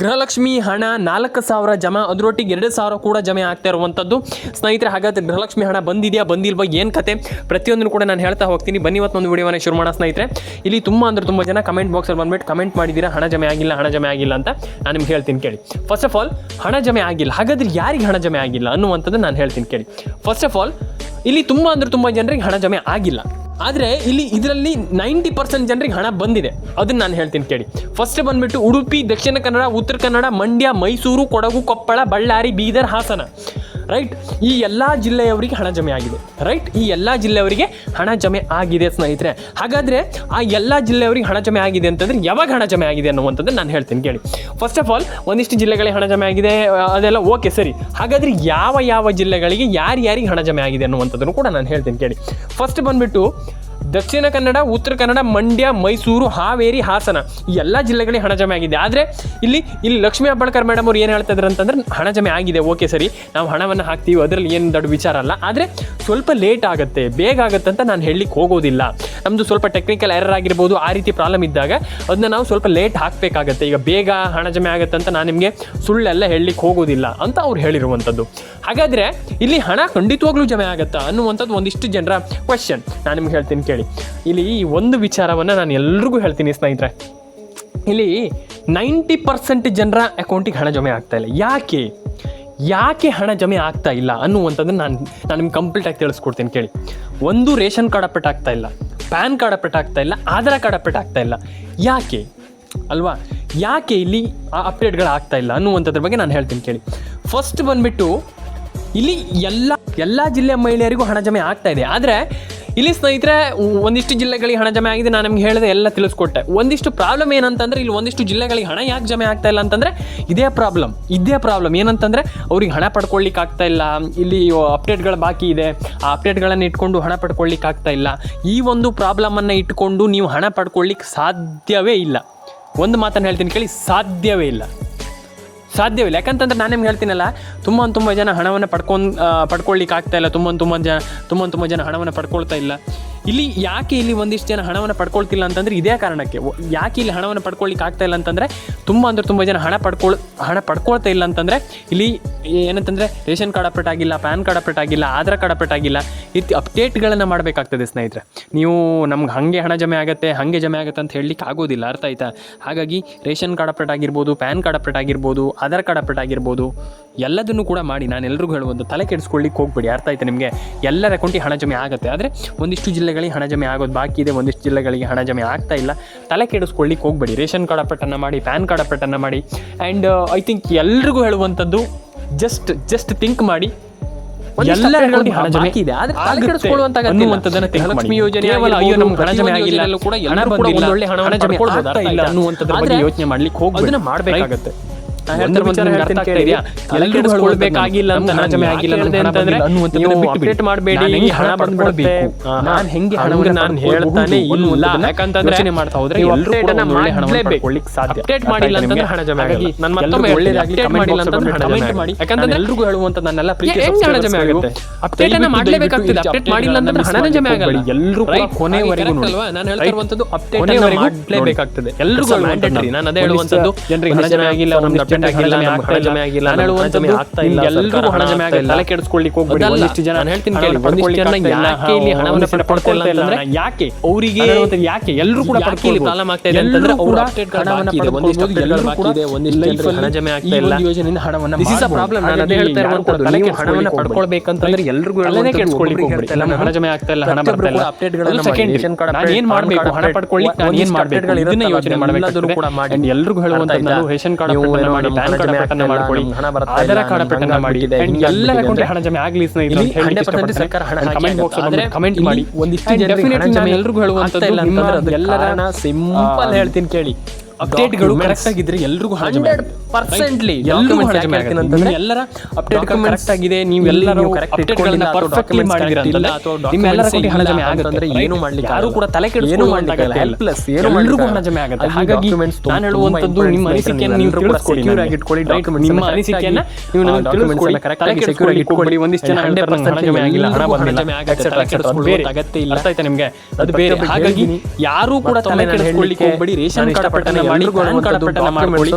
ಗೃಹಲಕ್ಷ್ಮಿ ಹಣ 4,000 ಜಮಾ, ಅದರೊಟ್ಟಿಗೆ 2,000 ಕೂಡ ಜಮೆ ಆಗ್ತಾ ಇರುವಂಥದ್ದು ಸ್ನೇಹಿತರೆ. ಹಾಗಾದ್ರೆ ಗೃಹಲಕ್ಷ್ಮಿ ಹಣ ಬಂದಿದೆಯಾ ಬಂದಿಲ್ವಾ, ಏನು ಕತೆ, ಪ್ರತಿಯೊಂದನ್ನು ಕೂಡ ನಾನು ಹೇಳ್ತಾ ಹೋಗ್ತೀನಿ. ಬನ್ನಿ ಇವತ್ತೊಂದು ವಿಡಿಯೋನ ಶುರು ಮಾಡೋಣ ಸ್ನೇಹಿತರೆ. ಇಲ್ಲಿ ತುಂಬ ಜನ ಕಮೆಂಟ್ ಬಾಕ್ಸಲ್ಲಿ ಬಂದ್ಬಿಟ್ಟು ಕಮೆಂಟ್ ಮಾಡಿದ್ದೀರಾ ಹಣ ಜಮೆ ಆಗಿಲ್ಲ ಅಂತ. ನಾನು ನಿಮ್ಗೆ ಹೇಳ್ತೀನಿ ಕೇಳಿ. ಫಸ್ಟ್ ಆಫ್ ಆಲ್ ಹಣ ಜಮೆ ಆಗಿಲ್ಲ, ಹಾಗಾದ್ರೆ ಯಾರಿಗೆ ಹಣ ಜಮೆ ಆಗಿಲ್ಲ ಅನ್ನುವಂಥದ್ದು ನಾನು ಹೇಳ್ತೀನಿ ಕೇಳಿ. ಫಸ್ಟ್ ಆಫ್ ಆಲ್ ಇಲ್ಲಿ ತುಂಬ ಜನರಿಗೆ ಹಣ ಜಮೆ ಆಗಿಲ್ಲ, ಆದರೆ ಇದರಲ್ಲಿ 90% ಜನರಿಗೆ ಹಣ ಬಂದಿದೆ. ಅದನ್ನು ನಾನು ಹೇಳ್ತೀನಿ ಕೇಳಿ. ಫಸ್ಟ್ ಬಂದುಬಿಟ್ಟು ಉಡುಪಿ, ದಕ್ಷಿಣ ಕನ್ನಡ, ಉತ್ತರ ಕನ್ನಡ, ಮಂಡ್ಯ, ಮೈಸೂರು, ಕೊಡಗು, ಕೊಪ್ಪಳ, ಬಳ್ಳಾರಿ, ಬೀದರ್, ಹಾಸನ, ರೈಟ್. ಈ ಎಲ್ಲ ಜಿಲ್ಲೆಯವರಿಗೆ ಹಣ ಜಮೆ ಆಗಿದೆ, ರೈಟ್. ಈ ಎಲ್ಲ ಜಿಲ್ಲೆಯವರಿಗೆ ಹಣ ಜಮೆ ಆಗಿದೆ ಸ್ನೇಹಿತರೆ. ಹಾಗಾದರೆ ಆ ಎಲ್ಲ ಜಿಲ್ಲೆಯವರಿಗೆ ಹಣ ಜಮೆ ಆಗಿದೆ ಅಂತಂದರೆ ಯಾವಾಗ ಹಣ ಜಮೆ ಆಗಿದೆ ಅನ್ನುವಂಥದ್ದು ನಾನು ಹೇಳ್ತೀನಿ ಕೇಳಿ. ಫಸ್ಟ್ ಆಫ್ ಆಲ್ ಒಂದಿಷ್ಟು ಜಿಲ್ಲೆಗಳಿಗೆ ಹಣ ಜಮೆ ಆಗಿದೆ, ಅದೆಲ್ಲ ಓಕೆ ಸರಿ. ಹಾಗಾದರೆ ಯಾವ ಜಿಲ್ಲೆಗಳಿಗೆ ಯಾರಿಗೆ ಹಣ ಜಮೆ ಆಗಿದೆ ಅನ್ನುವಂಥದ್ದನ್ನು ಕೂಡ ನಾನು ಹೇಳ್ತೀನಿ ಕೇಳಿ. ಫಸ್ಟ್ ಬಂದುಬಿಟ್ಟು ದಕ್ಷಿಣ ಕನ್ನಡ, ಉತ್ತರ ಕನ್ನಡ, ಮಂಡ್ಯ, ಮೈಸೂರು, ಹಾವೇರಿ, ಹಾಸನ, ಈ ಎಲ್ಲ ಜಿಲ್ಲೆಗಳಿಗೆ ಹಣ ಜಮೆ ಆಗಿದೆ. ಆದರೆ ಇಲ್ಲಿ ಲಕ್ಷ್ಮೀ ಹೆಬ್ಬಾಳ್ಕರ್ ಮೇಡಮ್ ಅವ್ರು ಏನು ಹೇಳ್ತಾ ಇದ್ದಾರೆ ಅಂತಂದ್ರೆ ಹಣ ಜಮೆ ಆಗಿದೆ, ಓಕೆ ಸರಿ, ನಾವು ಹಣವನ್ನು ಹಾಕ್ತೀವಿ, ಅದರಲ್ಲಿ ಏನು ದೊಡ್ಡ ವಿಚಾರ ಅಲ್ಲ. ಆದರೆ ಸ್ವಲ್ಪ ಲೇಟ್ ಆಗುತ್ತೆ, ಬೇಗ ಆಗುತ್ತೆ ಅಂತ ನಾನು ಹೇಳಲಿಕ್ಕೆ ಹೋಗೋದಿಲ್ಲ. ನಮ್ಮದು ಸ್ವಲ್ಪ ಟೆಕ್ನಿಕಲ್ ಎರರ್ ಆಗಿರ್ಬೋದು, ಆ ರೀತಿ ಪ್ರಾಬ್ಲಮ್ ಇದ್ದಾಗ ಅದನ್ನ ನಾವು ಸ್ವಲ್ಪ ಲೇಟ್ ಹಾಕಬೇಕಾಗತ್ತೆ. ಈಗ ಬೇಗ ಹಣ ಜಮೆ ಆಗುತ್ತೆ ಅಂತ ನಾನು ನಿಮಗೆ ಸುಳ್ಳೆಲ್ಲ ಹೇಳಲಿಕ್ಕೆ ಹೋಗೋದಿಲ್ಲ ಅಂತ ಅವ್ರು ಹೇಳಿರುವಂಥದ್ದು. ಹಾಗಾದರೆ ಇಲ್ಲಿ ಹಣ ಖಂಡಿತವಾಗ್ಲೂ ಜಮೆ ಆಗುತ್ತಾ ಅನ್ನುವಂಥದ್ದು ಒಂದಿಷ್ಟು ಜನರ ಕ್ವೆಶ್ಚನ್. ನಾನು ನಿಮ್ಗೆ ಹೇಳ್ತೀನಿ ಕೇಳಿ. ಇಲ್ಲಿ ಒಂದು ವಿಚಾರವನ್ನು ನಾನು ಎಲ್ರಿಗೂ ಹೇಳ್ತೀನಿ ಸ್ನೇಹಿತರೆ. ಇಲ್ಲಿ 90% ಜನರ ಅಕೌಂಟಿಗೆ ಹಣ ಜಮೆ ಆಗ್ತಾ ಇಲ್ಲ. ಯಾಕೆ ಹಣ ಜಮೆ ಆಗ್ತಾ ಇಲ್ಲ ಅನ್ನುವಂಥದ್ದನ್ನು ನಾನು ನಿಮ್ಗೆ ಕಂಪ್ಲೀಟಾಗಿ ತಿಳಿಸ್ಕೊಡ್ತೀನಿ ಕೇಳಿ. ಒಂದು, ರೇಷನ್ ಕಾರ್ಡ್ ಅಪ್ಡೇಟ್ ಆಗ್ತಾ ಇಲ್ಲ, ಪ್ಯಾನ್ ಕಾರ್ಡ್ ಅಪ್ಡೇಟ್ ಆಗ್ತಾ ಇಲ್ಲ, ಆಧಾರ್ ಕಾರ್ಡ್ ಅಪ್ಡೇಟ್ ಆಗ್ತಾ ಇಲ್ಲ. ಯಾಕೆ ಅಲ್ವಾ, ಯಾಕೆ ಇಲ್ಲಿ ಆ ಅಪ್ಡೇಟ್ಗಳು ಆಗ್ತಾ ಇಲ್ಲ ಅನ್ನುವಂಥದ್ರ ಬಗ್ಗೆ ನಾನು ಹೇಳ್ತೀನಿ ಕೇಳಿ. ಫಸ್ಟ್ ಬಂದುಬಿಟ್ಟು ಇಲ್ಲಿ ಎಲ್ಲ ಜಿಲ್ಲೆಯ ಮಹಿಳೆಯರಿಗೂ ಹಣ ಜಮೆ ಆಗ್ತಾ ಇದೆ. ಆದರೆ ಇಲ್ಲಿ ಸ್ನೇಹಿತರೆ ಒಂದಿಷ್ಟು ಜಿಲ್ಲೆಗಳಿಗೆ ಹಣ ಜಮೆ ಆಗಿದೆ, ನಾನು ನಿಮ್ಗೆ ಹೇಳಿದೆ, ಎಲ್ಲ ತಿಳಿಸ್ಕೊಟ್ಟೆ. ಒಂದಿಷ್ಟು ಪ್ರಾಬ್ಲಮ್ ಏನಂತಂದರೆ ಇಲ್ಲಿ ಒಂದಿಷ್ಟು ಜಿಲ್ಲೆಗಳಿಗೆ ಹಣ ಯಾಕೆ ಜಮೆ ಆಗ್ತಾ ಇಲ್ಲ ಅಂತಂದರೆ ಇದೇ ಪ್ರಾಬ್ಲಮ್ ಏನಂತಂದರೆ ಅವ್ರಿಗೆ ಹಣ ಪಡ್ಕೊಳ್ಳಿಕ್ಕೆ ಆಗ್ತಾ ಇಲ್ಲ. ಇಲ್ಲಿ ಅಪ್ಡೇಟ್ಗಳು ಬಾಕಿ ಇದೆ, ಆ ಅಪ್ಡೇಟ್ಗಳನ್ನು ಇಟ್ಕೊಂಡು ಹಣ ಪಡ್ಕೊಳ್ಳಿಕ್ಕೆ ಆಗ್ತಾ ಇಲ್ಲ. ಈ ಒಂದು ಪ್ರಾಬ್ಲಮನ್ನು ಇಟ್ಕೊಂಡು ನೀವು ಹಣ ಪಡ್ಕೊಳ್ಳಿಕ್ಕೆ ಸಾಧ್ಯವೇ ಇಲ್ಲ. ಒಂದು ಮಾತನ್ನು ಹೇಳ್ತೀನಿ ಕೇಳಿ, ಸಾಧ್ಯವೇ ಇಲ್ಲ. ಯಾಕಂತಂದ್ರೆ ನಾನು ನಿಮ್ಗೆ ಹೇಳ್ತೀನಲ್ಲ, ತುಂಬ ಜನ ಹಣವನ್ನು ಪಡ್ಕೊಳ್ಳಿಕ್ಕೆ ಆಗ್ತಾ ಇಲ್ಲ. ತುಂಬ ಜನ ಹಣವನ್ನು ಪಡ್ಕೊಳ್ತಾ ಇಲ್ಲ. ಯಾಕೆ ಒಂದಿಷ್ಟು ಜನ ಹಣವನ್ನು ಪಡ್ಕೊಳ್ತಿಲ್ಲ ಅಂತಂದರೆ ಇದೇ ಕಾರಣಕ್ಕೆ. ಯಾಕೆ ಇಲ್ಲಿ ಹಣವನ್ನು ಪಡ್ಕೊಳ್ಳಿಕ್ಕೆ ಆಗ್ತಾ ಇಲ್ಲ ಅಂತಂದರೆ ತುಂಬ ಜನ ಹಣ ಪಡ್ಕೊಳ್ತಾ ಇಲ್ಲ ಅಂತಂದರೆ ಇಲ್ಲಿ ಏನಂತಂದರೆ ರೇಷನ್ ಕಾರ್ಡ್ ಅಪ್ಡೇಟ್ ಆಗಿಲ್ಲ, ಪ್ಯಾನ್ ಕಾರ್ಡ್ ಅಪ್ಡೇಟ್ ಆಗಿಲ್ಲ, ಆಧಾರ್ ಕಾರ್ಡ್ ಅಪ್ಡೇಟ್ ಆಗಿಲ್ಲ. ಈ ರೀತಿ ಅಪ್ಡೇಟ್ಗಳನ್ನು ಮಾಡಬೇಕಾಗ್ತದೆ ಸ್ನೇಹಿತರೆ. ನೀವು ನಮ್ಗೆ ಹಾಗೆ ಹಣ ಜಮೆ ಆಗುತ್ತೆ ಅಂತ ಹೇಳಲಿಕ್ಕೆ ಆಗೋದಿಲ್ಲ, ಅರ್ಥ ಆಯ್ತಾ? ಹಾಗಾಗಿ ರೇಷನ್ ಕಾರ್ಡ್ ಅಪ್ಡೇಟ್ ಆಗಿರ್ಬೋದು, ಪ್ಯಾನ್ ಕಾರ್ಡ್ ಅಪ್ಡೇಟ್ ಆಗಿರ್ಬೋದು, ಆಧಾರ್ ಕಾರ್ಡ್ ಅಪ್ಡೇಟ್ ಆಗಿರ್ಬೋದು, ಎಲ್ಲದನ್ನು ಕೂಡ ಮಾಡಿ. ನಾನು ಎಲ್ರಿಗೂ ಹೇಳುವುದು, ತಲೆ ಕೆಡಿಸ್ಕೊಳ್ಳಿಕ್ಕೆ ಹೋಗ್ಬೇಡಿ, ಅರ್ಥ ಆಯ್ತಾ ನಿಮಗೆ? ಎಲ್ಲರ ಅಕೌಂಟಿಗೆ ಹಣ ಜಮೆ ಆಗುತ್ತೆ, ಆದರೆ ಒಂದಿಷ್ಟು ಜಿಲ್ಲೆಗಳಿಗೆ ಹಣ ಜಮೆ ಆಗೋದು ಬಾಕಿ ಇದೆ, ಒಂದಿಷ್ಟು ಜಿಲ್ಲೆಗಳಿಗೆ ಹಣ ಜಮೆ ಆಗ್ತಾ ಇಲ್ಲ. ತಲೆ ಕೆಡಿಸ್ಕೊಳ್ಳಿಕ್ಕೆ ಹೋಗ್ಬೇಡಿ. ರೇಷನ್ ಕಾರ್ಡ್ ಅಪ್ಡೇಟನ್ನು ಮಾಡಿ, ಪ್ಯಾನ್ ಕಾರ್ಡ್ ಅಪ್ಡೇಟನ್ನು ಮಾಡಿ. ಆ್ಯಂಡ್ ಐ ಥಿಂಕ್ ಎಲ್ರಿಗೂ ಹೇಳುವಂಥದ್ದು, ಜಸ್ಟ್ ಥಿಂಕ್ ಮಾಡಿ, ಎಲ್ಲರ ಅಕೌಂಟಿಗೆ ಹಣ ಜಮೆ ಇದೆ, ಆದರೆ ತಲೆ ಕೆಡಿಸ್ಕೊಳ್ಳುವಂಥ ಅನ್ನುವಂಥದ್ದನ್ನು ಗೃಹಲಕ್ಷ್ಮಿ ಯೋಜನೆ ಅಯ್ಯೋ ನಮ್ಗೆ ಹಣ ಜಮೆ ಆಗಿಲ್ಲ ಕೂಡ ಹಣ ಬಂದಿಲ್ಲ, ಒಳ್ಳೆ ಹಣ ಜಮೆ ಆಗ್ತಾ ಇಲ್ಲ ಅನ್ನುವಂಥದ್ರ ಬಗ್ಗೆ ಯೋಚನೆ ಮಾಡ್ಲಿಕ್ಕೆ ಹೋಗಿ ಅದನ್ನ ಮಾಡಬೇಕಾಗತ್ತೆ. ಬೇಕಾಗಿಲ್ಲ ಅಂತ ಹಣ ಜಮೆ ಆಗಿಲ್ಲ ಅಂತಂದ್ರೆ ಅಪ್ಡೇಟ್ ಮಾಡಬೇಡಿ, ಹಣ ಬಂದ್ಬಿಡಬೇಕು. ನಾನು ಹೆಂಗೆ ಹಣವನ್ನು ನಾನು ಹೇಳ್ತಾನೆ ಇಲ್ಲ, ಯಾಕಂತಂದ್ರೆ ಮಾಡ್ತಾ ಹೋದ್ರೆ ಅಪ್ಡೇಟ್ ಮಾಡಿಲ್ಲ ಅಂತಂದ್ರೆ ಹಣ ಜಮೆ ಆಗಿ ನಾನು ಮತ್ತೊಮ್ಮೆ ಅಪ್ಡೇಟ್ ಮಾಡಿಲ್ಲ ಅಂತಂದ್ರೆ ಹಣ ಜಮೆ ಮಾಡಿ. ಯಾಕಂದ್ರೆ ಎಲ್ರಿಗೂ ಹೇಳುವಂತ ನನ್ನೆಲ್ಲ ಪ್ರೀತಿ ಹಣ ಜಮೆ ಆಗುತ್ತೆ. ಅಪ್ಡೇಟ್ ಅನ್ನ ಮಾಡಲೇಬೇಕಾಗ್ತದೆ, ಅಪ್ಡೇಟ್ ಮಾಡಿಲ್ಲ ಅಂತಂದ್ರೆ ಹಣನೇ ಜಮೆ ಆಗಲ್ಲ. ಎಲ್ಲರೂ ಕೊನೆವರೆಗೂ ನಾನು ಹೇಳ್ತಾ ಇರುವಂತದ್ದು ಅಪ್ಡೇಟ್ ಮಾಡಲೇಬೇಕಾಗ್ತದೆ, ಎಲ್ರಿಗೂ ಮ್ಯಾಂಡೇಟರಿ. ನಾನು ಅದೇ ಹೇಳುವಂತದ್ದು, ಜನರಿಗೆ ಹಣ ಜಮೆ ಆಗಿಲ್ಲ, ನಮ್ಗೆ ಅಪ್ಡೇಟ್ ಆಗಿಲ್ಲ, ಹಣ ಜಮೆ ಆಗಿಲ್ಲ, ಎಲ್ರಿಗೂ ಹಣ ಜಮೆ ಆಗುತ್ತೆ. ತಲೆ ಕೆಡಿಸ್ಕೊಳ್ಳಿಕ್ಕೆ ಹೋಗ್ಬೇಡಿ. ಒಂದಿಷ್ಟು ಜನ ನಾನು ಹೇಳ್ತೀನಿ ಕೇಳಿ, ಯಾಕೆ ಇಲ್ಲಿ ಹಣವನ್ನು ಪಡ್ಕೊಳ್ತಾ ಇಲ್ಲ ಅಂದ್ರೆ ಯಾಕೆ ಅವರಿಗೆ ಯಾಕೆ ಎಲ್ಲರೂ ಕೂಡ ಪಡ್ಕೊಳ್ಳಿ ಪ್ರಾಬ್ಲಮ್ ಆಗ್ತಾ ಇದೆ ಅಂತಂದ್ರೆ ಅವರು ಅಪ್ಡೇಟ್ ಹಣವನ್ನು ಪಡ್ಕೊಳ್ಳಬಹುದು, ಎಲ್ಲರೂ ಕೂಡ ಒಂದಿಷ್ಟು ಹಣ ಜಮೆ ಆಗ್ತಾ ಇಲ್ಲ, ಯೋಜನೆಯಿಂದ ಹಣವನ್ನು ದಿಸ್ ಇಸ್ ಅ ಪ್ರಾಬ್ಲಮ್. ನಾನು ಅದೇ ಹೇಳ್ತಾ ಇರುವಂತದ್ದು, ನೀವು ಹಣವನ್ನು ಪಡ್ಕೊಳ್ಬೇಕಂತಂದ್ರೆ ಎಲ್ರಿಗೂ ತಲೆನೇ ಕೆಡಿಸ್ಕೊಳ್ಳಿಕ್ಕೆ ಹೋಗ್ಬೇಡಿ. ನಮ್ಮ ಹಣ ಜಮೆ ಆಗ್ತಾ ಇಲ್ಲ, ಹಣ ಬರ್ತಾ ಇಲ್ಲ, ಅಪ್ಡೇಟ್ಗಳನ್ನು ನಾನು ಏನ್ ಮಾಡಬೇಕು, ಹಣ ಪಡ್ಕೊಳ್ಳಿಕ್ಕೆ ನಾನು ಏನ್ ಮಾಡಬೇಕು, ಇದನ್ನ ಯೋಚನೆ ಮಾಡಬೇಕು ಕೂಡ ಮಾಡಿ. ಎಲ್ರಿಗೂ ಹೇಳುವಂತದ್ದು, ನಾನು ರೇಷನ್ ಕಾರ್ಡ್ ಅಪ್ಡೇಟ್ ಮಾಡಿ, ಪ್ಯಾನ್ ಕಾರ್ಡ್ ಅಪ್ಡೇಟ್ ಮಾಡ್ಕೊಳ್ಳಿ, ಆಧಾರ್ ಕಾರ್ಡ್ ಅಪ್ಡೇಟ್ ಮಾಡಿ, ಎಲ್ಲ ಅಕೌಂಟ್ ಹಣ ಜಮೆ ಆಗಲಿ ಸ್ನೇಹಿತರೆ. 100% ಸರ್ಕಾರ ಹಣ ಕಮೆಂಟ್ ಬಾಕ್ಸ್ ಅಲ್ಲಿ ಕಮೆಂಟ್ ಮಾಡಿ. ಒಂದಿಷ್ಟು ಡೆಫಿನೆಟ್ಲಿ ಎಲ್ರಿಗೂ ಹೇಳುವಂತದ್ದು, ಎಲ್ಲರ ಸಿಂಪಲ್ ಹೇಳ್ತೀನಿ ಕೇಳಿ, ಅಪ್ಡೇಟ್ಗಳು ಕರೆಕ್ಟ್ ಆಗಿದ್ರೆ ಎಲ್ರಿಗೂ ಹಣ ಜಮೆ ಆಗುತ್ತೆ. 100% ಎಲ್ಲರಿಗೂ ಹಣ ಜಮೆ ಆಗುತ್ತೆ ಅಂತಂದ್ರೆ ಎಲ್ಲರ ಅಪ್ಡೇಟ್ ಕರೆಕ್ಟ್ ಆಗಿದೆ, ನೀವೆಲ್ಲರೂ ಅಪ್ಡೇಟ್ಗಳನ್ನ ಪರ್ಫೆಕ್ಟ್ಲಿ ಮಾಡಿದಿರ ಅಂತಲ್ಲ, ನಿಮ್ಮೆಲ್ಲರ ಅಕೌಂಟಿಗೆ ಹಣ ಜಮೆ ಆಗುತ್ತೆ ಅಂದ್ರೆ ಏನು ಮಾಡ್ಲಿಕ್ಕೆ ಯಾರು ಕೂಡ ತಲೆ ಕೆಡಿಸ್ಕೊಳ್ಳೋಂತಾಗಲ್ಲ, ಹೆಲ್ಪ್ಲೆಸ್, ಎಲ್ರಿಗೂ ಹಣ ಜಮೆ ಆಗುತ್ತೆ. ಹಾಗಾಗಿ ನಾನು ಹೇಳುವಂತದ್ದು, ನಿಮ್ಮ ಅನಿಸಿಕೆಯನ್ನು ನೀವು ತಿಳಿಸ್ಕೊಡಿ, ಸೆಕ್ಯೂರ್ ಆಗಿ ಇಟ್ಕೊಳ್ಳಿ. ನಿಮ್ಮ ಅನಿಸಿಕೆಯನ್ನು ನೀವು ನನಗೆ ತಿಳಿಸ್ಕೊಡಿ, ಕರೆಕ್ಟ್ ಆಗಿ ಸೆಕ್ಯೂರ್ ಆಗಿ ಇಟ್ಕೊಳ್ಳಿ. ಒಂದಿಷ್ಟು ಜನ 100% ಹಣ ಜಮೆ ಆಗಿಲ್ಲ, ಹಣ ಜಮೆ ಆಗುತ್ತೆ, ತಲೆ ಕೆಡಿಸ್ಕೊಳ್ಳೋದು ಅಗತ್ಯ ಇಲ್ಲ, ಅರ್ಥ ಆಯ್ತಾ ನಿಮಗೆ? ಅದು ಬೇರೆ. ಹಾಗಾಗಿ ಯಾರು ಕೂಡ ತಲೆ ಕೆಡಿಸ್ಕೊಳ್ಳಿಕ್ಕೆ ಹೋಗಬೇಡಿ. ರೇಷನ್ ಕಾರ್ಡ್ ಅಪ್ಡೇಟ್ ಮಾಡಿ ಪ್ಯಾನ್ ಕಾರ್ಡ್ ಅಪ್ಡೇಟ್ ಮಾಡ್ಕೊಳ್ಳಿ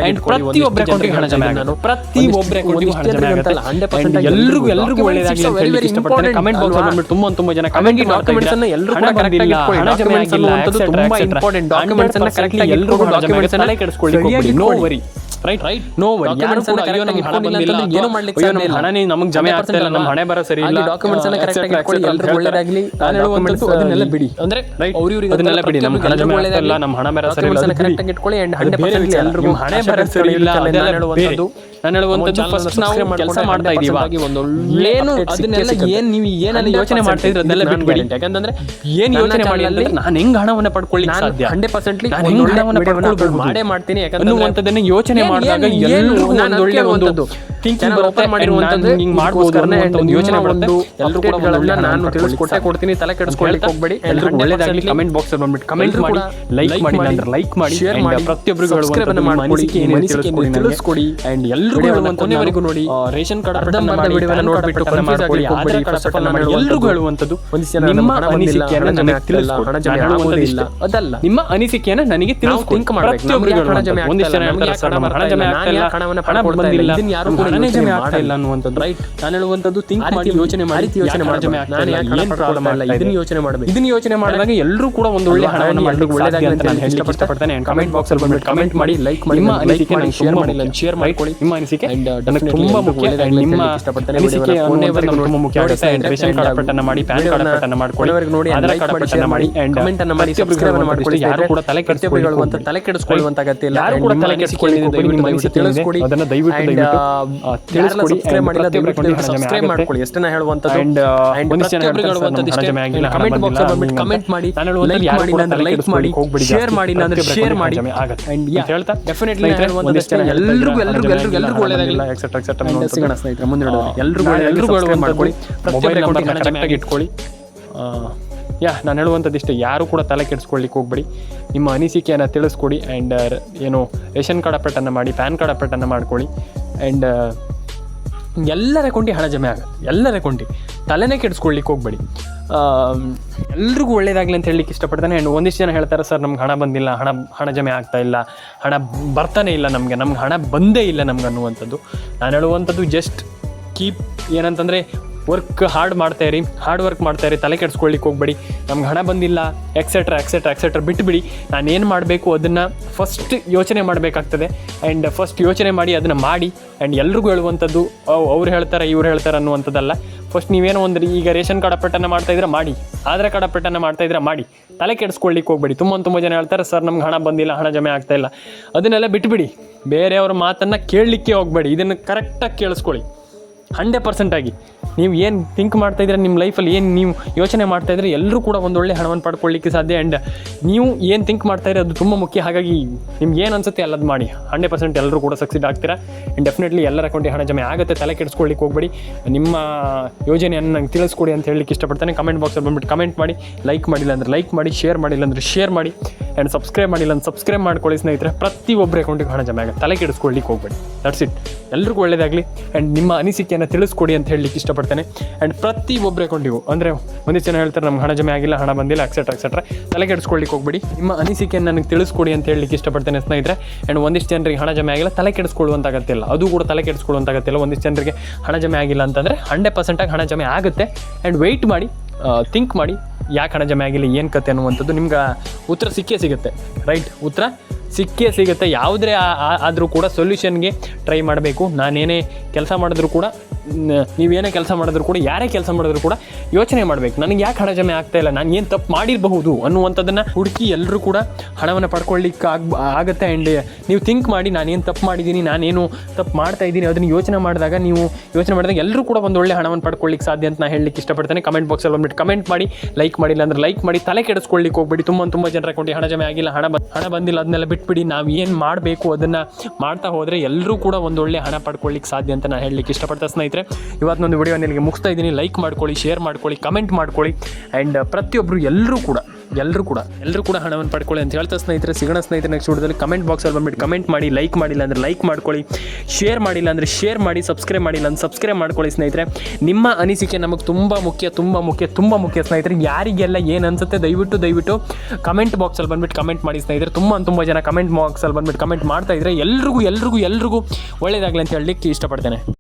ಅಂಡ್ ಪ್ರತಿಯೊಬ್ಬರ ಅಕೌಂಟಿಗೆ ಹಣ ಜಮೆ ಆಗುತ್ತೆ. ಪ್ರತಿಯೊಬ್ಬರ ಅಕೌಂಟಿಗೆ ಹಣ ಜಮೆ ಆಗುತ್ತೆ. ಎಲ್ರಿಗೂ ಒಳ್ಳೆಯದಾಗಲಿ ಅಂತ ಹೇಳಿ ಇಷ್ಟಪಡ್ತೇನೆ. ಕಮೆಂಟ್ ಬಾಕ್ಸ್ ಅಲ್ಲಿ ಬಂದ್ಬಿಟ್ಟು ತುಂಬಾ ಜನ ಕಮೆಂಟ್ ಮಾಡ್ತಾ ಇದ್ದಾರೆ. ಹಣ ಬಂದಿಲ್ಲ, ಹಣ ಜಮೆ ಆಗಿಲ್ಲ, ತುಂಬಾ ಇಂಪಾರ್ಟೆಂಟ್ ಡಾಕ್ಯುಮೆಂಟ್ಸ್ ಅನ್ನ ಕರೆಕ್ಟ್ ಆಗಿ ಎಲ್ರಿಗೂ ಡಾಕ್ಯುಮೆಂಟ್ಸ್ ಅನ್ನ ಕೆಡಿಸ್ಕೊಳ್ಳಿ. No worry, right, no worry. ಯಾರು ಕೂಡ ಅಯ್ಯೋ ನಮಗೆ ಹಣ ಬಂದಿಲ್ಲ, ಏನು ಮಾಡ್ಲಿಕ್ಕೆ ಸಾಧ್ಯ ಇಲ್ಲ, ಹಣನೇ ನಮಗೆ ಜಮೆ ಆಗ್ತಾ ಇಲ್ಲ, ನಮ್ಮ ಹಣೆ ಬರ ಸರಿ ಇಲ್ಲ, ಡಾಕ್ಯುಮೆಂಟ್ಸ್ ಅನ್ನ ಕರೆಕ್ಟ್ ಆಗಿ ಇಟ್ಕೊಳ್ಳಿ, ಎಲ್ರಿಗೂ ಒಳ್ಳೆಯದಾಗಲಿ. ನಾನು ಹೇಳುವಂತದ್ದು ಅದನ್ನೆಲ್ಲ ಬಿಡಿ, ಅಂದ್ರೆ ಅವ್ರಿಗೆ ಅದನ್ನೆಲ್ಲ ಬಿಡಿ. ನಮ್ಮ ಹಣ ಜಮೆ ಆಗ್ತಾ ಇಲ್ಲ, ನಮ್ಮ ಹಣ ಬರ ಸರಿ ಇಲ್ಲ, ಕರೆಕ್ಟ್ ಆಗಿ ಇಟ್ಕೊಳ್ಳಿ. ಅಂಡ್ 100% ಎಲ್ರಿಗೂ ಹಣೆ ಬರ ಸರಿ ಇಲ್ಲ. ನಾನು ಹೇಳುವಂತದ್ದು ಫಸ್ಟ್ ನಾವು ಕೆಲಸ ಮಾಡ್ತಾ ಇದೀವಿ, ಏನು ಅದನ್ನೆಲ್ಲ ಏನ್ ನೀವು ಏನೆಲ್ಲ ಯೋಚನೆ ಮಾಡ್ತಾ ಇದ್ರೆ ಅದನ್ನೆಲ್ಲ ಬಿಟ್ಬಿಡಿ. ಯಾಕಂದ್ರೆ ಏನ್ ಯೋಚನೆ ಮಾಡಿ ಅಂದ್ರೆ ನಾನು ಹೆಂಗ್ ಹಣವನ್ನ ಪಡ್ಕೊಳ್ಳಿಕ್ಕೆ ಸಾಧ್ಯ, 100% ನಾನು ಹೆಂಗ್ ಹಣವನ್ನ ಪಡ್ಕೊಳ್ಳೋದು ಮಾಡೇ ಮಾಡ್ತೀನಿ. ಯಾಕಂದ್ರೆ ಯೋಚನೆ ಮಾಡಿದಾಗ ಎಲ್ಲರೂ ಒಂದು ಒಳ್ಳೆ ಒಂದು ಥಿಂಕಿಂಗ್ ಬರುತ್ತೆ, ಮಾಡಿರುವಂತದ್ದು ಹಿಂಗ್ ಮಾಡ್ಬೋದು ಅನ್ನೋ ಒಂದು ಯೋಚನೆ ಬರುತ್ತೆ. ಎಲ್ಲರೂ ಕೂಡ ನಾನು ತಿಳಿಸ್ಕೊಟ್ಟೆ ಕೊಡ್ತೀನಿ, ತಲೆ ಕೆಡಿಸ್ಕೊಳ್ಳಿಕ್ಕೆ ಹೋಗ್ಬೇಡಿ. ಎಲ್ಲರೂ ಒಳ್ಳೆದಾಗಲಿ. ಕಮೆಂಟ್ ಬಾಕ್ಸ್ ಅಲ್ಲಿ ಬಂದ್ಬಿಟ್ಟು ಕಮೆಂಟ್ ಮಾಡಿ, ಲೈಕ್ ಮಾಡಿ, ಅಂದ್ರೆ ಲೈಕ್ ಮಾಡಿ, ಶೇರ್ ಮಾಡಿ, ಪ್ರತಿಯೊಬ್ಬರಿಗೂ ಸಬ್ಸ್ಕ್ರೈಬ್ ಮಾಡಿ, ತಿಳಿಸ್ಕೊಡಿ. ಅಂಡ್ ಎಲ್ಲರಿಗೂ ಕೊನೆವರೆಗೂ ನೋಡಿ. ರೇಷನ್ ಕಾರ್ಡ್ ನೋಡ್ಬಿಟ್ಟು ಮಾಡ್ಕೊಳ್ಳಿ, ಆಧಾರ್ ಕಾರ್ಡ್ ಮಾಡಿ. ಎಲ್ಲರಿಗೂ ಹೇಳುವಂತದ್ದು ನಿಮ್ಮ ಅನಿಸಿಕೆಯನ್ನು ನನಗೆ ತಿಳಿಸ್ಕೊಡಿ. ಅದಲ್ಲ, ನಿಮ್ಮ ಅನಿಸಿಕೆಯನ್ನು ನನಗೆ ತಿಳಿಸ್ಕೊಡಿ. ಪ್ರತಿಯೊಬ್ಬರಿಗೂ ಒಂದಿಷ್ಟು ಜನ ಹೇಳ್ತಾರೆ ಸರ್ ನಮ್ಮ ಹಣ ಜಮೆ ಆಗ್ತಾ ಇಲ್ಲ, ಹಣ ಬಂದಿಲ್ಲ, ಹಣನೇ ಜಮೆ ಆಗ್ತಾ ಇಲ್ಲ ಅನ್ನುವಂಥದ್ದು. ರೈಟ್, ನಾನು ಹೇಳುವಂಥದ್ದು ಥಿಂಕ್ ಮಾಡಿ, ಯೋಚನೆ ಮಾಡಿ, ಯೋಚನೆ ಮಾಡಿ ಜಮೆ ಆಗ್ತಾ ಇಲ್ಲ, ಏನು ಪ್ರಾಬ್ಲಮ್ ಇಲ್ಲ, ಇದನ್ನ ಯೋಚನೆ ಮಾಡಬೇಕು. ಇದನ್ನ ಯೋಚನೆ ಮಾಡಿದಾಗ ಎಲ್ಲರೂ ಕೂಡ ಒಂದು ಒಳ್ಳೆ ಹಣವನ್ನು ಮಾಡಲಿಕ್ಕೆ ಒಳ್ಳೆದಾಗಲಿ ಅಂತ ನಾನು ಹೇಳಲಿಕ್ಕೆ ಇಷ್ಟಪಡ್ತೇನೆ. ಕಮೆಂಟ್ ಬಾಕ್ಸ್ ಅಲ್ಲಿ ಬಂದ್ಬಿಟ್ಟು ಕಮೆಂಟ್ ಮಾಡಿ, ಲೈಕ್ ಮಾಡಿ, ನಿಮ್ಮ ಅನಿಸಿಕೆ ನನಗೆ ಶೇರ್ ಮಾಡಿ, ಶೇರ್ ಮಾಡಿಕೊಳ್ಳಿ. ನಿಮ್ಮ ಅನಿಸಿಕೆ ನನಗೆ ತುಂಬಾ ಮುಖ್ಯ. ನಿಮ್ಮ ಅನಿಸಿಕೆ ತುಂಬಾ ಮುಖ್ಯ ಆಗುತ್ತೆ. ರೇಷನ್ ಕಾರ್ಡ್ ಅಪ್ಡೇಟ್ ಮಾಡಿ, ಪ್ಯಾನ್ ಕಾರ್ಡ್ ಅಪ್ಡೇಟ್ ಮಾಡ್ಕೊಳ್ಳಿ, ಆಧಾರ್ ಕಾರ್ಡ್ ಅಪ್ಡೇಟ್ ಮಾಡಿ, ಅಂಡ್ ಕಮೆಂಟ್ ಅನ್ನು ಮಾಡಿ, ಸಬ್ಸ್ಕ್ರೈಬ್ ಅನ್ನು ಮಾಡ್ಕೊಳ್ಳಿ. ಯಾರು ಕೂಡ ತಲೆ ಕೆಡಿಸಿಕೊಳ್ಳುವಂತ ಅಗತ್ಯ ಇಲ್ಲ. ಯಾರು ಕೂಡ ತಲೆ ಕೆಡಿಸಿಕೊಳ್ಳಿ, ನಿಮ್ಮ ಅನಿಸಿಕೆ ತಿಳಿಸ್ಕೊಡಿ, ಅದನ್ನ ದಯವಿಟ್ಟು ತಿಳಿಸ್ಕೊಡಿ. ಸಬ್ಸ್ಕ್ರೈಬ್ ಮಾಡಿಲ್ಲ ಸಬ್ಸ್ಕ್ರೈಬ್ ಮಾಡ್ಕೊಳ್ಳಿ. ಎಷ್ಟನ್ನ ಹೇಳುವಂತದ್ದು ಕಮೆಂಟ್ ಬಾಕ್ಸ್ ಅಲ್ಲಿ ಬಂದ್ಬಿಟ್ಟು ಕಮೆಂಟ್ ಮಾಡಿ, ಲೈಕ್ ಮಾಡಿಲ್ಲ ಅಂದ್ರೆ ಲೈಕ್ ಮಾಡಿ, ಶೇರ್ ಮಾಡಿಲ್ಲ ಅಂದ್ರೆ ಶೇರ್ ಮಾಡಿ. ಹೇಳ್ತಾ ಡೆಫಿನೆಟ್ಲಿ ಎಲ್ರಿಗೂ ಒಳ್ಳೆದಾಗಿಲ್ಲ. ಸಿಗೋಣ ಸ್ನೇಹಿತರೆ ಮುಂದೆ. ಎಲ್ರಿಗೂ ಮಾಡ್ಕೊಳ್ಳಿ, ಮೊಬೈಲ್ ನಂಬರ್ ಕರೆಕ್ಟಾಗಿ ಇಟ್ಕೊಳ್ಳಿ. ನಾನು ಹೇಳುವಂಥದ್ದು ಇಷ್ಟೇ, ಯಾರು ಕೂಡ ತಲೆ ಕೆಡಿಸ್ಕೊಳ್ಳಿಕ್ಕೆ ಹೋಗ್ಬೇಡಿ. ನಿಮ್ಮ ಅನಿಸಿಕೆಯನ್ನು ತಿಳಿಸ್ಕೊಡಿ. ಆ್ಯಂಡ್ ಏನು ರೇಷನ್ ಕಾರ್ಡ್ ಅಪ್ಡೇಟನ್ನು ಮಾಡಿ, ಪ್ಯಾನ್ ಕಾರ್ಡ್ ಅಪ್ಡೇಟನ್ನು ಮಾಡ್ಕೊಳ್ಳಿ. ಆ್ಯಂಡ್ ಎಲ್ಲರ ಅಕೌಂಟಿಗೆ ಹಣ ಜಮೆ ಆಗುತ್ತೆ, ಎಲ್ಲರ ಅಕೌಂಟಿಗೆ. ತಲೆನೇ ಕೆಡಿಸ್ಕೊಳ್ಳಿಕ್ಕೆ ಹೋಗ್ಬೇಡಿ. ಎಲ್ರಿಗೂ ಒಳ್ಳೇದಾಗಲಿ ಅಂತ ಹೇಳಲಿಕ್ಕೆ ಇಷ್ಟಪಡ್ತಾನೆ. ಆ್ಯಂಡ್ ಒಂದಿಷ್ಟು ಜನ ಹೇಳ್ತಾರೆ ಸರ್ ನಮ್ಗೆ ಹಣ ಬಂದಿಲ್ಲ, ಹಣ ಜಮೆ ಆಗ್ತಾ ಇಲ್ಲ, ಹಣ ಬರ್ತಾನೆ ಇಲ್ಲ, ನಮಗೆ ಹಣ ಬಂದೇ ಇಲ್ಲ ನಮ್ಗೆ ಅನ್ನುವಂಥದ್ದು. ನಾನು ಹೇಳುವಂಥದ್ದು ಜಸ್ಟ್ ಕೀಪ್ ಏನಂತಂದರೆ ಹಾರ್ಡ್ ವರ್ಕ್ ಮಾಡ್ತಾಯಿರಿ, ತಲೆ ಕೆಡಿಸ್ಕೊಳ್ಳಿಕ್ಕೆ ಹೋಗ್ಬೇಡಿ. ನಮ್ಗೆ ಹಣ ಬಂದಿಲ್ಲ ಎಕ್ಸೆಟ್ರಾ ಬಿಟ್ಟುಬಿಡಿ. ನಾನೇನು ಮಾಡಬೇಕು ಅದನ್ನು ಫಸ್ಟ್ ಯೋಚನೆ ಮಾಡಬೇಕಾಗ್ತದೆ. ಆ್ಯಂಡ್ ಫಸ್ಟ್ ಯೋಚನೆ ಮಾಡಿ ಅದನ್ನು ಮಾಡಿ. ಆ್ಯಂಡ್ ಎಲ್ರಿಗೂ ಹೇಳುವಂಥದ್ದು ಅವ್ರು ಹೇಳ್ತಾರೆ ಇವ್ರು ಹೇಳ್ತಾರೆ ಅನ್ನುವಂಥದ್ದಲ್ಲ. ಫಸ್ಟ್ ನೀವೇನೋ ಒಂದು ಈಗ ರೇಷನ್ ಕಾರ್ಡ್ ಅಪ್ಡೇಟನ್ನು ಮಾಡ್ತಾಯಿದ್ರೆ ಮಾಡಿ, ಆಧಾರ್ ಕಾರ್ಡ್ ಅಪ್ಡೇಟನ್ನು ಮಾಡ್ತಾಯಿದ್ರೆ ಮಾಡಿ, ತಲೆ ಕೆಡಿಸ್ಕೊಳ್ಳಿಕ್ಕೆ ಹೋಗ್ಬೇಡಿ. ತುಂಬ ಜನ ಹೇಳ್ತಾರೆ ಸರ್ ನಮ್ಗೆ ಹಣ ಬಂದಿಲ್ಲ, ಹಣ ಜಮೆ ಆಗ್ತಾ ಇಲ್ಲ, ಅದನ್ನೆಲ್ಲ ಬಿಟ್ಬಿಡಿ. ಬೇರೆಯವ್ರ ಮಾತನ್ನು ಕೇಳಲಿಕ್ಕೆ ಹೋಗಬೇಡಿ, ಇದನ್ನು ಕರೆಕ್ಟಾಗಿ ಕೇಳಿಸ್ಕೊಳ್ಳಿ. 100% ಆಗಿ ನೀವು ಏನು ಥಿಂಕ್ ಮಾಡ್ತಾಯಿದ್ರೆ, ನಿಮ್ಮ ಲೈಫಲ್ಲಿ ಏನು ನೀವು ಯೋಚನೆ ಮಾಡ್ತಾಯಿದ್ರೆ ಎಲ್ಲರೂ ಕೂಡ ಒಂದೊಳ್ಳೆ ಹಣವನ್ನು ಪಡ್ಕೊಳ್ಳಿಕ್ಕೆ ಸಾಧ್ಯ. ಆ್ಯಂಡ್ ನೀವು ಏನು ಥಿಂಕ್ ಮಾಡ್ತಾಯಿದ್ರೆ ಅದು ತುಂಬ ಮುಖ್ಯ. ಹಾಗಾಗಿ ನಿಮ್ಗೆ ಏನು ಅನ್ಸುತ್ತೆ ಅಲ್ಲದು ಮಾಡಿ. 100% ಎಲ್ಲರೂ ಕೂಡ ಸಕ್ಸೀಡ್ ಆಗ್ತೀರಾ. ಆ್ಯಂಡ್ ಡೆಫಿನೆಟ್ಲಿ ಎಲ್ಲರ ಅಕೌಂಟಿಗೆ ಹಣ ಜಮೆ ಆಗುತ್ತೆ. ತಲೆ ಕೆಡಿಸ್ಕೊಳ್ಳಿಕ್ಕೆ ಹೋಗ್ಬೇಡಿ. ನಿಮ್ಮ ಯೋಜನೆಯನ್ನು ನಂಗೆ ತಿಳಿಸ್ಕೊಡಿ ಅಂತ ಹೇಳಲಿಕ್ಕೆ ಇಷ್ಟಪಡ್ತೇನೆ. ಕಮೆಂಟ್ ಬಾಕ್ಸಲ್ಲಿ ಬಂದ್ಬಿಟ್ಟು ಕಮೆಂಟ್ ಮಾಡಿ, ಲೈಕ್ ಮಾಡಿಲ್ಲ ಅಂದರೆ ಲೈಕ್ ಮಾಡಿ, ಶೇರ್ ಮಾಡಿಲ್ಲ ಅಂದರೆ ಶೇರ್ ಮಾಡಿ, ಆ್ಯಂಡ್ ಸಬ್ಸ್ಕ್ರೈಬ್ ಮಾಡಿಲ್ಲ ಅಂದರೆ ಸಬ್ಸ್ಕ್ರೈಬ್ ಮಾಡ್ಕೊಳ್ಳಿ ಸ್ನೇಹಿತರೆ. ಪ್ರತಿಯೊಬ್ಬರ ಅಕೌಂಟಿಗೆ ಹಣ ಜಮೆ ಆಗುತ್ತೆ, ತಲೆ ಕೆಡಿಸ್ಕೊಳ್ಳಿಕ್ಕೆ ಹೋಗ್ಬೇಡಿ. That's it. ಎಲ್ರಿಗೂ ಒಳ್ಳೆಯದಾಗಲಿ. ಆ್ಯಂಡ್ ನಿಮ್ಮ ಅನಿಸಿಕೆಯನ್ನು ತಿಳಿಸ್ಕೊಡಿ ಅಂತ ಹೇಳಲಿಕ್ಕೆ ಇಷ್ಟಪಡ್ತೇನೆ. ಆ್ಯಂಡ್ ಪ್ರತಿಯೊಬ್ಬರ ಅಕೌಂಟಿಗೂ ಅಂದರೆ ಒಂದಿಷ್ಟು ಜನ ಹೇಳ್ತಾರೆ ನಮ್ಗೆ ಹಣ ಜಮೆ ಆಗಿಲ್ಲ, ಹಣ ಬಂದಿಲ್ಲ, ಎಕ್ಸೆಟ್ರಾ ತಲೆ ಕೆಡಿಸ್ಕೊಳ್ಳಿಕ್ಕೆ ಹೋಗ್ಬೇಡಿ. ನಿಮ್ಮ ಅನಿಸಿಕೆಯನ್ನು ನನಗೆ ತಿಳಿಸ್ಕೊಡಿ ಅಂತ ಹೇಳಲಿಕ್ಕೆ ಇಷ್ಟಪಡ್ತೇನೆ ಸ್ನೇಹಿತರೆ. ಆ್ಯಂಡ್ ಒಂದಿಷ್ಟು ಜನರಿಗೆ ಹಣ ಜಮೆ ಆಗಿಲ್ಲ, ತಲೆ ಕೆಡಿಸ್ಕೊಳ್ಳುವಂಥ ಅಗತ್ಯ, ಅದು ಕೂಡ ತಲೆ ಕೆಡಿಸ್ಕೊಳ್ಳುವಂಥ ಅಗತ್ಯ. ಒಂದಿಷ್ಟು ಜನರಿಗೆ ಹಣ ಜಮೆ ಆಗಿಲ್ಲ ಅಂತಂದರೆ 100% ಆಗಿ ಹಣ ಜಮೆ ಆಗುತ್ತೆ. ಆ್ಯಂಡ್ ವೆಯ್ಟ್ ಮಾಡಿ, ಥಿಂಕ್ ಮಾಡಿ, ಯಾಕೆ ಹಣ ಜಮೆ ಆಗಿಲ್ಲ, ಏನು ಕತೆ ಅನ್ನುವಂಥದ್ದು ನಿಮ್ಗೆ ಉತ್ತರ ಸಿಗುತ್ತೆ. ರೈಟ್, ಉತ್ತರ ಸಿಗುತ್ತೆ. ಯಾವುದೇ ಆದರೂ ಕೂಡ ಸೊಲ್ಯೂಷನ್ಗೆ ಟ್ರೈ ಮಾಡಬೇಕು. ನಾನೇನೇ ಕೆಲಸ ಮಾಡಿದ್ರು ಕೂಡ, ನೀವೇನೇ ಕೆಲಸ ಮಾಡಿದ್ರು ಕೂಡ, ಯಾರೇ ಕೆಲಸ ಮಾಡಿದ್ರು ಕೂಡ ಯೋಚನೆ ಮಾಡಬೇಕು, ನನಗೆ ಯಾಕೆ ಹಣ ಜಮೆ ಆಗ್ತಾ ಇಲ್ಲ, ನಾನು ಏನು ತಪ್ಪು ಮಾಡಿರಬಹುದು ಅನ್ನುವಂಥದ್ದನ್ನು ಹುಡುಕಿ ಎಲ್ಲರೂ ಕೂಡ ಹಣವನ್ನು ಪಡ್ಕೊಳ್ಳಿಕ್ಕೆ ಆಗುತ್ತೆ. ಆ್ಯಂಡ್ ನೀವು ಥಿಂಕ್ ಮಾಡಿ, ನಾನೇನು ತಪ್ಪು ಮಾಡಿದ್ದೀನಿ, ನಾನೇನು ತಪ್ಪು ಮಾಡ್ತಾ ಇದ್ದೀನಿ, ಅದನ್ನು ಯೋಚನೆ ಮಾಡಿದಾಗ ಎಲ್ಲರೂ ಕೂಡ ಒಂದು ಒಳ್ಳೆ ಹಣವನ್ನು ಪಡ್ಕೊಳ್ಳಿಕ್ಕೆ ಸಾಧ್ಯ ಅಂತ ನಾನು ಹೇಳಲಿಕ್ಕೆ ಇಷ್ಟಪಡ್ತೇನೆ. ಕಮೆಂಟ್ ಬಾಕ್ಸಲ್ಲಿ ಬಂದ್ಬಿಟ್ಟು ಕಮೆಂಟ್ ಮಾಡಿ, ಲೈಕ್ ಮಾಡಿಲ್ಲ ಅಂದರೆ ಲೈಕ್ ಮಾಡಿ, ತಲೆ ಕೆಡಿಸ್ಕೊಳ್ಳಿಕ್ಕೆ ಹೋಗ್ಬೇಡಿ. ತುಂಬ ಜನರ ಅಕೌಂಟಿಗೆ ಹಣ ಜಮೆ ಆಗಿಲ್ಲ, ಹಣ ಬಂದಿಲ್ಲ, ಅದನ್ನೆಲ್ಲ ಬಿಟ್ಬಿಡಿ. ನಾವು ಏನು ಮಾಡಬೇಕು ಅದನ್ನು ಮಾಡ್ತಾ ಹೋದರೆ ಎಲ್ಲರೂ ಕೂಡ ಒಂದೊಳ್ಳೆ ಹಣ ಪಡ್ಕೊಳ್ಳಿಕ್ಕೆ ಸಾಧ್ಯ ಅಂತ ನಾನು ಹೇಳಲಿಕ್ಕೆ ಇಷ್ಟಪಡ್ತಾ ಸ್ನೇಹಿತರೆ. ಇವತ್ತೊಂದು ವಿಡಿಯೋ ನಿಮಗೆ ಮುಗಿಸ್ತಾ ಇದ್ದೀನಿ. ಲೈಕ್ ಮಾಡ್ಕೊಳ್ಳಿ, ಶೇರ್ ಮಾಡ್ಕೊಳ್ಳಿ, ಕಮೆಂಟ್ ಮಾಡ್ಕೊಳ್ಳಿ. ಆ್ಯಂಡ್ ಪ್ರತಿಯೊಬ್ಬರು ಎಲ್ಲರೂ ಕೂಡ ಎಲ್ಲರೂ ಕೂಡ ಹಣವನ್ನು ಪಡ್ಕೊಳ್ಳಿ ಅಂತ ಹೇಳ್ತಾ ಸ್ನೇಹಿತರೆ, ಸಿಗೋಣ ಸ್ನೇಹಿತರೆ ನೆಕ್ಸ್ಟ್ ವಿಡಿಯೋದಲ್ಲಿ. ಕಮೆಂಟ್ ಬಾಕ್ಸಲ್ಲಿ ಬಂದುಬಿಟ್ಟು ಕಮೆಂಟ್ ಮಾಡಿ, ಲೈಕ್ ಮಾಡಿಲ್ಲ ಅಂದರೆ ಲೈಕ್ ಮಾಡ್ಕೊಳ್ಳಿ, ಶೇರ್ ಮಾಡಿಲ್ಲ ಅಂದರೆ ಶೇರ್ ಮಾಡಿ, ಸಬ್ಸ್ಕ್ರೈಬ್ ಮಾಡಿಲ್ಲ ಅಂದರೆ ಸಬ್ಸ್ಕ್ರೈಬ್ ಮಾಡ್ಕೊಳ್ಳಿ ಸ್ನೇಹಿತರೆ. ನಿಮ್ಮ ಅನಿಸಿಕೆ ನಮಗೆ ತುಂಬ ಮುಖ್ಯ ಸ್ನೇಹಿತರೆ. ಯಾರಿಗೆಲ್ಲ ಏನು ಅನಿಸುತ್ತೆ ದಯವಿಟ್ಟು ಕಮೆಂಟ್ ಬಾಕ್ಸಲ್ಲಿ ಬಂದುಬಿಟ್ಟು ಕಮೆಂಟ್ ಮಾಡಿ ಸ್ನೇಹಿತರೆ. ತುಂಬ ಜನ ಕಮೆಂಟ್ ಬಾಕ್ಸಲ್ಲಿ ಬಂದುಬಿಟ್ಟು ಕಮೆಂಟ್ ಮಾಡ್ತಾ ಇದ್ದಾರೆ. ಎಲ್ರಿಗೂ ಒಳ್ಳೆಯದಾಗಲಿ ಅಂತ ಹೇಳಲಿಕ್ಕೆ ಇಷ್ಟಪಡ್ತೇನೆ.